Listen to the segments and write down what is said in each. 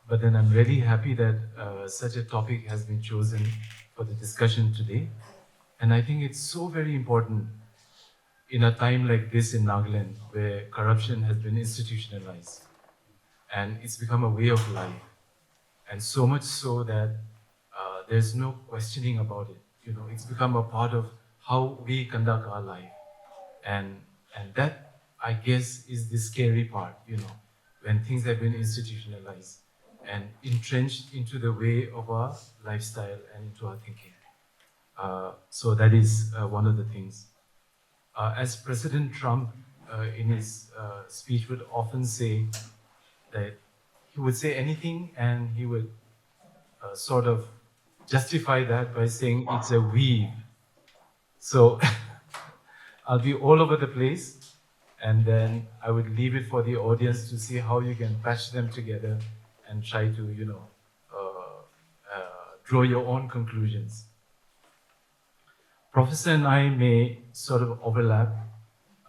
but then I'm really happy that such a topic has been chosen for the discussion today. And I think it's so very important in a time like this in Nagaland, where corruption has been institutionalized and it's become a way of life. And so much so that there's no questioning about it. You know, it's become a part of how we conduct our life. And that, I guess, is the scary part, you know, when things have been institutionalized and entrenched into the way of our lifestyle and into our thinking. So that is one of the things. As President Trump in his speech would often say that he would say anything and he would sort of justify that by saying it's a weave. So I'll be all over the place, and then I would leave it for the audience to see how you can patch them together and try to, you know, draw your own conclusions. Professor and I may sort of overlap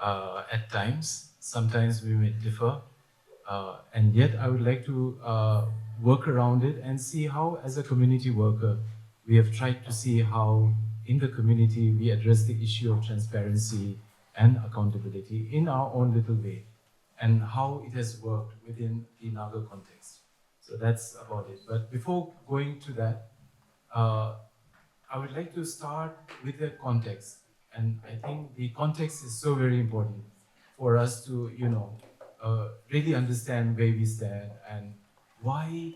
at times. Sometimes we may differ. And yet I would like to work around it and see how, as a community worker, we have tried to see how in the community we address the issue of transparency and accountability in our own little way, and how it has worked within the Naga context. So that's about it. But before going to that, I would like to start with the context. And I think the context is so very important for us to, you know, really understand where we stand and why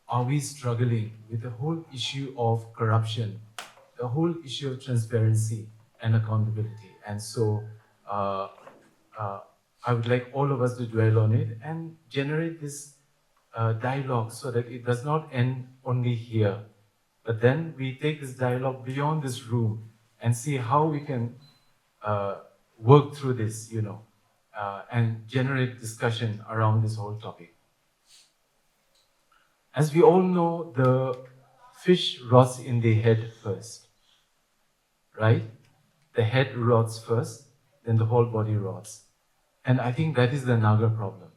are we struggling with the whole issue of corruption, the whole issue of transparency and accountability. And so I would like all of us to dwell on it and generate this dialogue so that it does not end only here, but then we take this dialogue beyond this room and see how we can work through this, you know, and generate discussion around this whole topic. As we all know, the fish rots in the head first, right? The head rots first, then the whole body rots. And I think that is the Naga problem.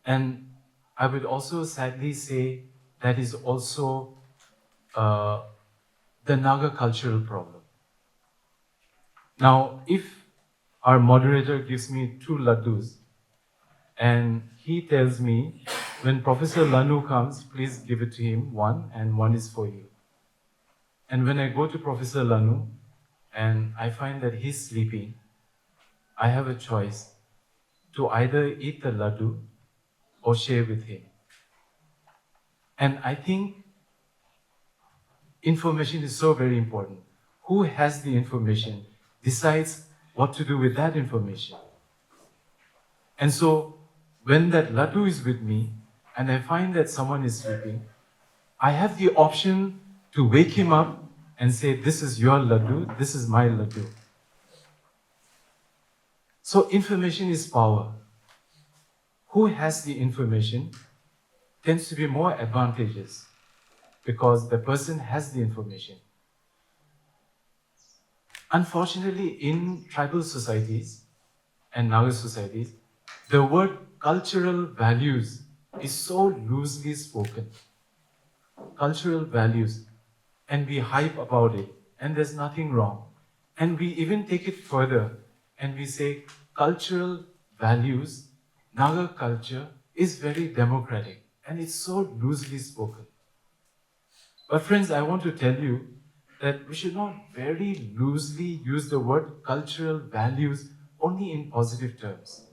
And I would also sadly say that is also the Naga cultural problem. Now, if our moderator gives me 2 laddus, and he tells me, when Professor Lanu comes, please give it to him, 1, and 1 is for you. And when I go to Professor Lanu, and I find that he's sleeping, I have a choice to either eat the laddu or share with him. And I think information is so very important. Who has the information decides what to do with that information. And so, when that laddu is with me, and I find that someone is sleeping, I have the option to wake him up and say, this is your laddu, this is my laddu. So information is power. Who has the information tends to be more advantageous because the person has the information. Unfortunately, in tribal societies and Naga societies, the word cultural values is so loosely spoken. Cultural values, and we hype about it, and there's nothing wrong. And we even take it further, and we say cultural values, Naga culture is very democratic, and it's so loosely spoken. But friends, I want to tell you that we should not very loosely use the word cultural values only in positive terms.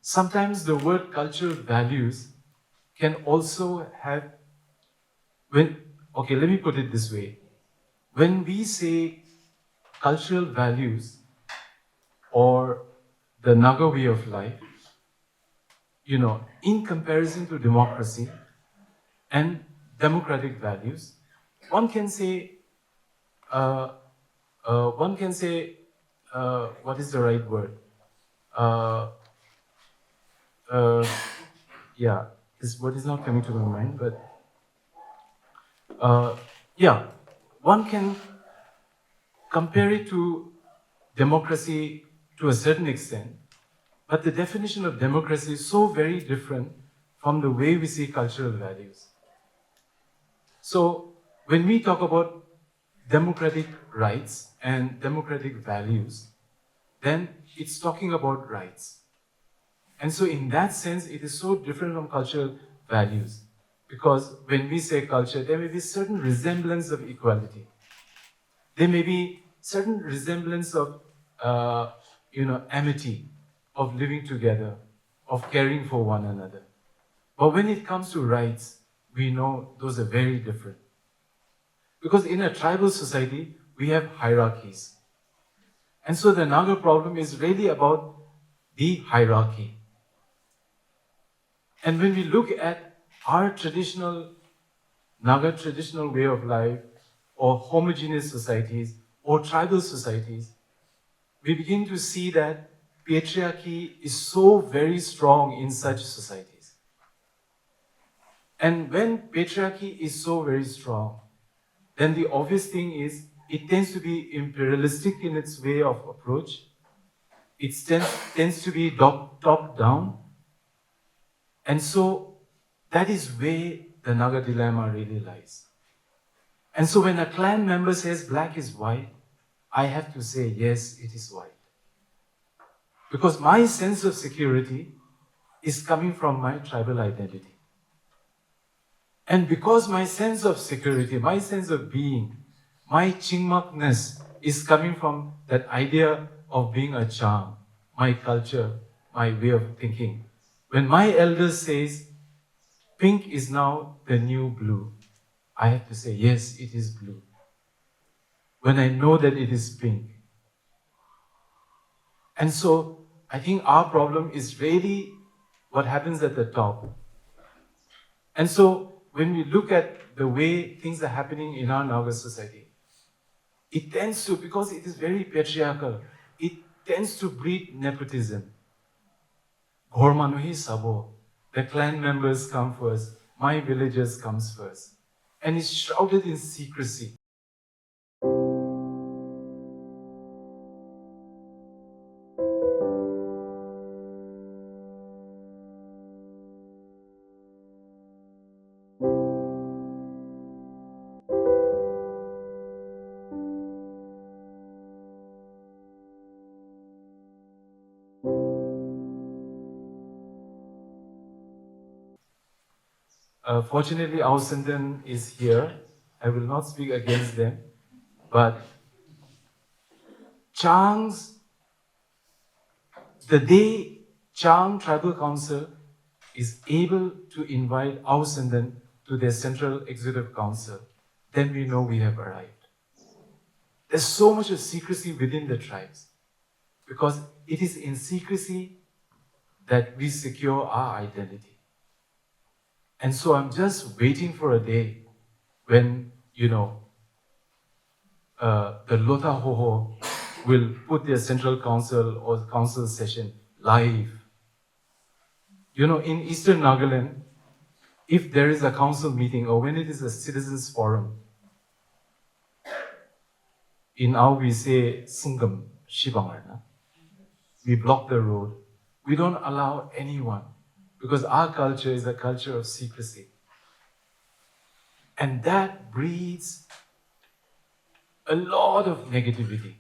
Sometimes the word cultural values can also have, okay, let me put it this way. When we say cultural values or the Naga way of life, you know, in comparison to democracy and democratic values, one can say, what is the right word? Yeah, this word is not coming to my mind, but yeah, one can compare it to democracy to a certain extent, but the definition of democracy is so very different from the way we see cultural values. So when we talk about democratic rights and democratic values, then it's talking about rights. And so in that sense, it is so different from cultural values. Because when we say culture, there may be certain resemblance of equality. There may be certain resemblance of, amity, of living together, of caring for one another. But when it comes to rights, we know those are very different. Because in a tribal society, we have hierarchies. And so the Naga problem is really about the hierarchy. And when we look at our Naga traditional way of life, or homogeneous societies, or tribal societies, we begin to see that patriarchy is so very strong in such societies. And when patriarchy is so very strong, then the obvious thing is it tends to be imperialistic in its way of approach. It tends to be top-down. And so that is where the Naga dilemma really lies. And so when a clan member says black is white, I have to say, yes, it is white. Because my sense of security is coming from my tribal identity. And because my sense of security, my sense of being, my Chingmakness is coming from that idea of being a Chang, my culture, my way of thinking. When my elder says, pink is now the new blue, I have to say, yes, it is blue. When I know that it is pink. And so, I think our problem is really what happens at the top. And so, when we look at the way things are happening in our Naga society, it tends to, because it is very patriarchal, it tends to breed nepotism. Ghor manuhi sabo. The clan members come first, my villagers comes first. And it's shrouded in secrecy. Fortunately, our Sindan is here. I will not speak against them. But the day Chang Tribal Council is able to invite our Sindan to their Central Executive Council, then we know we have arrived. There's so much of secrecy within the tribes, because it is in secrecy that we secure our identity. And so I'm just waiting for a day when, the Lota Hoho will put their central council or council session live. In Eastern Nagaland, if there is a council meeting or when it is a citizens forum, in our we say Sungam Shibangarna, we block the road. We don't allow anyone, because our culture is a culture of secrecy. And that breeds a lot of negativity.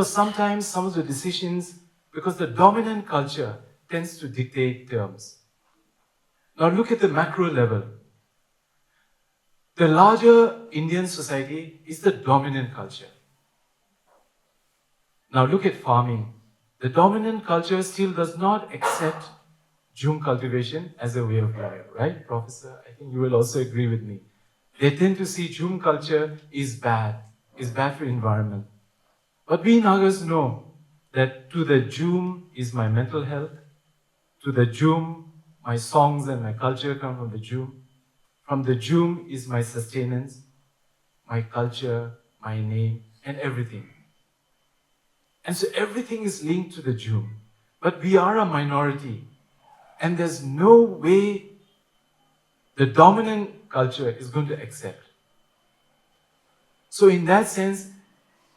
Sometimes some of the decisions, because the dominant culture tends to dictate terms. Now look at the macro level. The larger Indian society is the dominant culture. Now look at farming. The dominant culture still does not accept jhum cultivation as a way of life, right, Professor? I think you will also agree with me. They tend to see jhum culture is bad for environment. But we Nagas know that to the jhum is my mental health, to the jhum, my songs and my culture come from the jhum. From the jhum is my sustenance, my culture, my name, and everything. And so everything is linked to the jhum. But we are a minority, and there's no way the dominant culture is going to accept. So in that sense,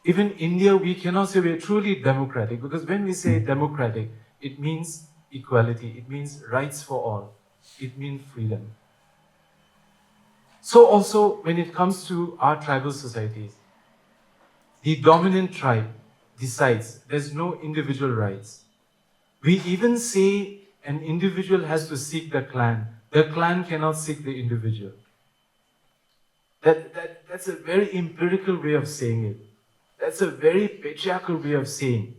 even India, we cannot say we're truly democratic, because when we say democratic, it means equality. It means rights for all. It means freedom. So also, when it comes to our tribal societies, the dominant tribe decides there's no individual rights. We even say an individual has to seek the clan cannot seek the individual. That's a very empirical way of saying it. That's a very patriarchal way of saying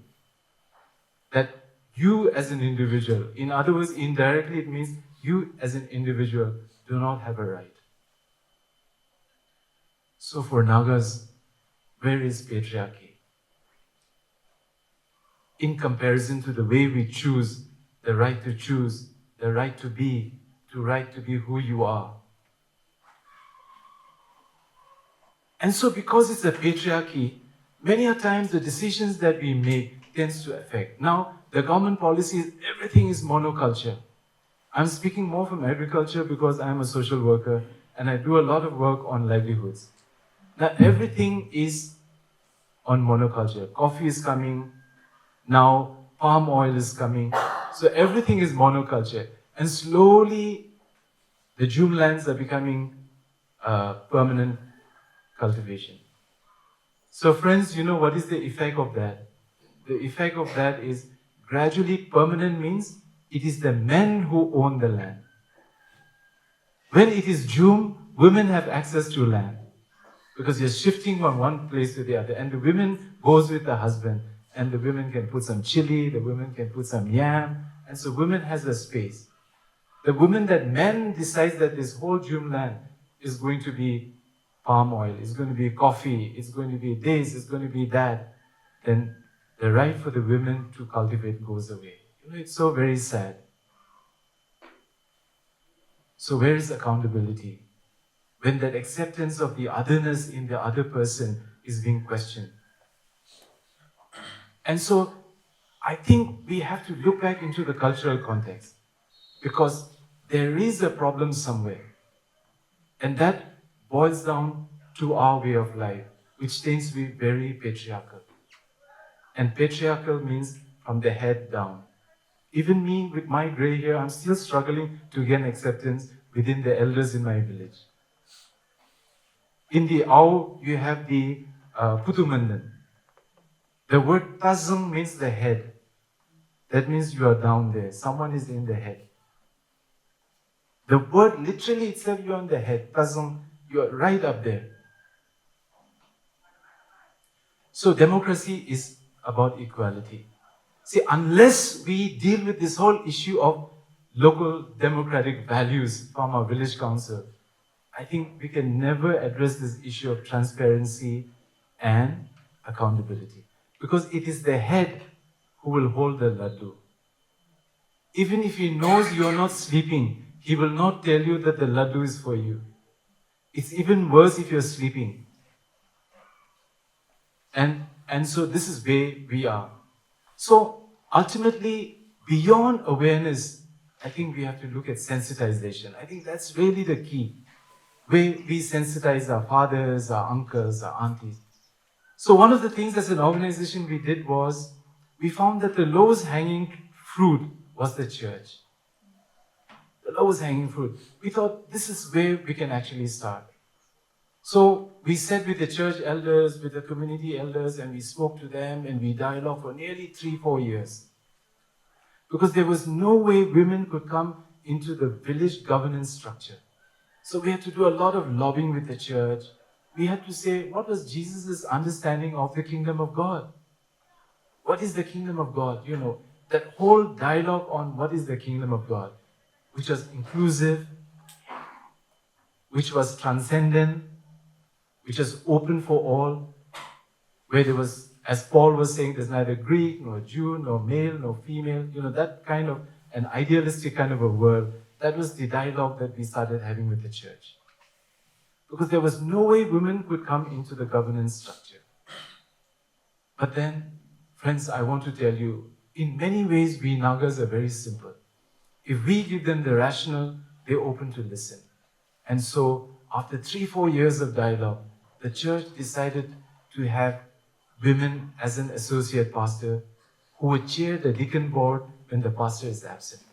that you as an individual, in other words, indirectly it means you as an individual do not have a right. So for Nagas, where is patriarchy? In comparison to the way we choose, the right to choose, the right to be who you are. And so because it's a patriarchy, many a times the decisions that we make tends to affect. Now, the government policy is everything is monoculture. I'm speaking more from agriculture because I'm a social worker and I do a lot of work on livelihoods. Now, everything is on monoculture. Coffee is coming, now palm oil is coming. So everything is monoculture. And slowly, the Jum lands are becoming permanent cultivation. So friends, you know what is the effect of that? The effect of that is gradually permanent means it is the men who own the land. When it is Jum, women have access to land because you're shifting from one place to the other. And the women goes with the husband and the women can put some chili, the women can put some yam, and so women has a space. The woman that men decides that this whole Jum land is going to be palm oil, it's going to be coffee, it's going to be this, it's going to be that, then the right for the women to cultivate goes away. You know, it's so very sad. So where is accountability? When that acceptance of the otherness in the other person is being questioned. And so I think we have to look back into the cultural context because there is a problem somewhere. And that boils down to our way of life, which tends to be very patriarchal. And patriarchal means from the head down. Even me, with my gray hair, I'm still struggling to gain acceptance within the elders in my village. In the Ao, you have the Putumandan. The word Tazung means the head. That means you are down there. Someone is in the head. The word literally itself, you're on the head. Tazung, you're right up there. So democracy is about equality. See, unless we deal with this whole issue of local democratic values from our village council, I think we can never address this issue of transparency and accountability. Because it is the head who will hold the laddu. Even if he knows you are not sleeping, he will not tell you that the laddu is for you. It's even worse if you're sleeping. And so this is where we are. So ultimately, beyond awareness, I think we have to look at sensitization. I think that's really the key. Where we sensitize our fathers, our uncles, our aunties. So one of the things as an organization we did was, we found that the lowest hanging fruit was the church. The lowest hanging fruit. We thought this is where we can actually start. So we sat with the church elders, with the community elders, and we spoke to them and we dialogued for nearly 3-4 years. Because there was no way women could come into the village governance structure. So we had to do a lot of lobbying with the church. We had to say, what was Jesus' understanding of the kingdom of God? What is the kingdom of God? You know, that whole dialogue on what is the kingdom of God, which was inclusive, which was transcendent, which was open for all, where there was, as Paul was saying, there's neither Greek, nor Jew, nor male, nor female, you know, that kind of an idealistic kind of a world. That was the dialogue that we started having with the church. Because there was no way women could come into the governance structure. But then, friends, I want to tell you, in many ways, we Nagas are very simple. If we give them the rationale, they're open to listen. And so, after 3-4 years of dialogue, the church decided to have women as an associate pastor, who would chair the deacon board when the pastor is absent.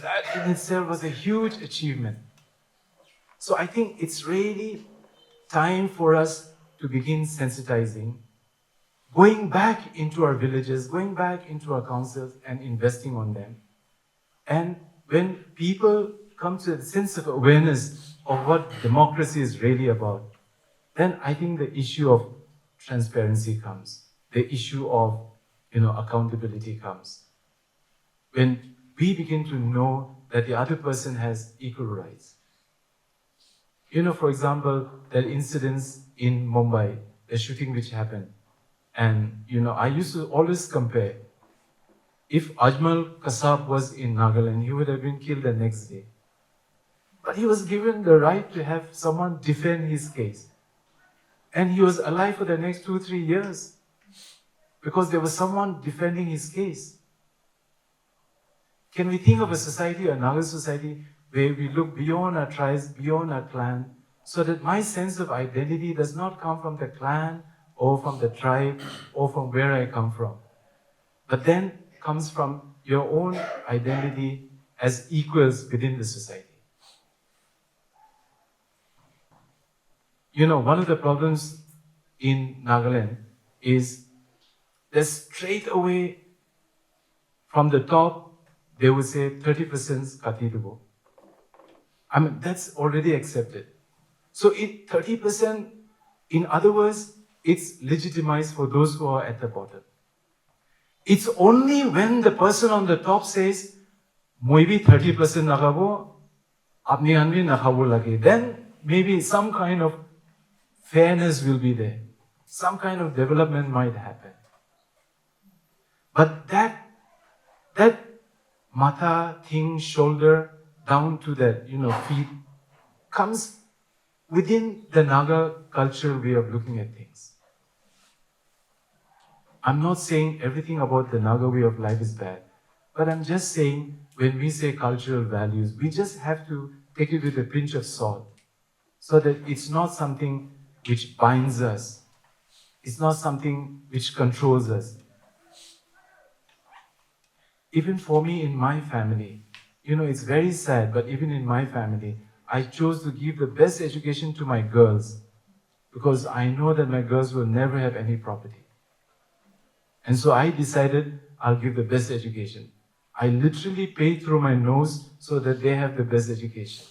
That in itself was a huge achievement. So I think it's really time for us to begin sensitizing, going back into our villages, going back into our councils and investing on them. And when people come to a sense of awareness of what democracy is really about, then I think the issue of transparency comes. The issue of accountability comes. When we begin to know that the other person has equal rights. For example, there are incidents in Mumbai, the shooting which happened. And, I used to always compare. If Ajmal Kasab was in Nagaland, he would have been killed the next day. But he was given the right to have someone defend his case. And he was alive for the next 2-3 years because there was someone defending his case. Can we think of a society, a Naga society, where we look beyond our tribes, beyond our clan, so that my sense of identity does not come from the clan or from the tribe or from where I come from, but then comes from your own identity as equals within the society. One of the problems in Nagaland is that straight away from the top, they would say 30% Katirubo. I mean, that's already accepted. So 30%, in other words, it's legitimized for those who are at the bottom. It's only when the person on the top says, maybe 30% nakabo, apni anbi nakabo lage, then maybe some kind of fairness will be there. Some kind of development might happen. But that mata thing, shoulder, down to that, feet, comes within the Naga cultural way of looking at things. I'm not saying everything about the Naga way of life is bad, but I'm just saying when we say cultural values, we just have to take it with a pinch of salt so that it's not something which binds us. It's not something which controls us. Even for me in my family, it's very sad, but even in my family, I chose to give the best education to my girls because I know that my girls will never have any property. And so I decided I'll give the best education. I literally paid through my nose so that they have the best education.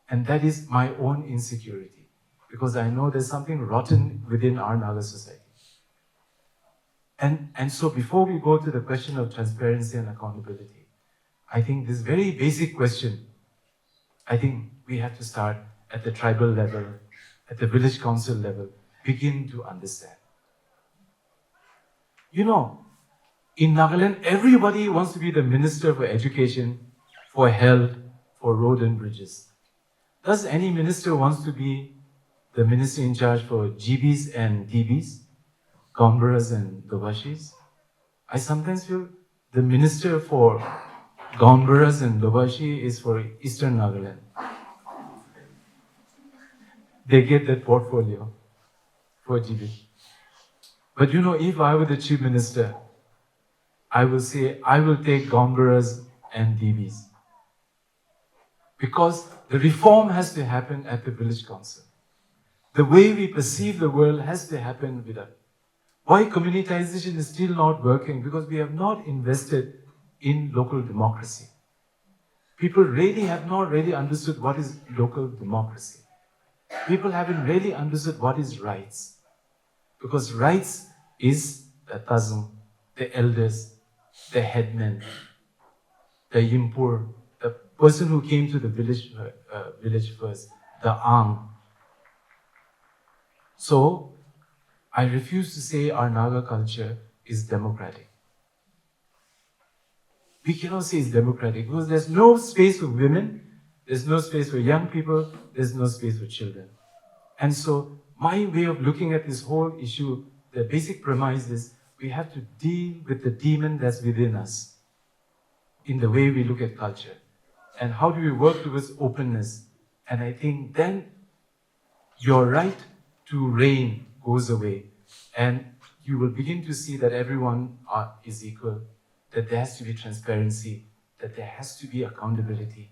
And that is my own insecurity because I know there's something rotten within our Naga society. And so before we go to the question of transparency and accountability, I think this very basic question, I think we have to start at the tribal level, at the village council level, begin to understand. In Nagaland, everybody wants to be the minister for education, for health, for road and bridges. Does any minister wants to be the minister in charge for GBs and DBs, Gombaras and Dobashis? I sometimes feel the minister for Gombaras and Dobashi is for Eastern Nagaland. They get that portfolio for GB. But if I were the chief minister, I will say, I will take Gombaras and DBs. Because the reform has to happen at the village council. The way we perceive the world has to happen with us. Why communitization is still not working? Because we have not invested in local democracy. People really have not really understood what is local democracy. People haven't really understood what is rights. Because rights is the tazung, the elders, the headmen, the yimpur, the person who came to the village first, the ang. So, I refuse to say our Naga culture is democratic. we cannot say it's democratic because there's no space for women, there's no space for young people, there's no space for children. And so my way of looking at this whole issue, the basic premise is we have to deal with the demon that's within us in the way we look at culture. And how do we work towards openness? And I think then your right to reign goes away. And you will begin to see that everyone is equal, that there has to be transparency, that there has to be accountability.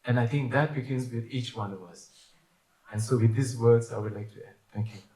And I think that begins with each one of us. And so with these words, I would like to end. Thank you.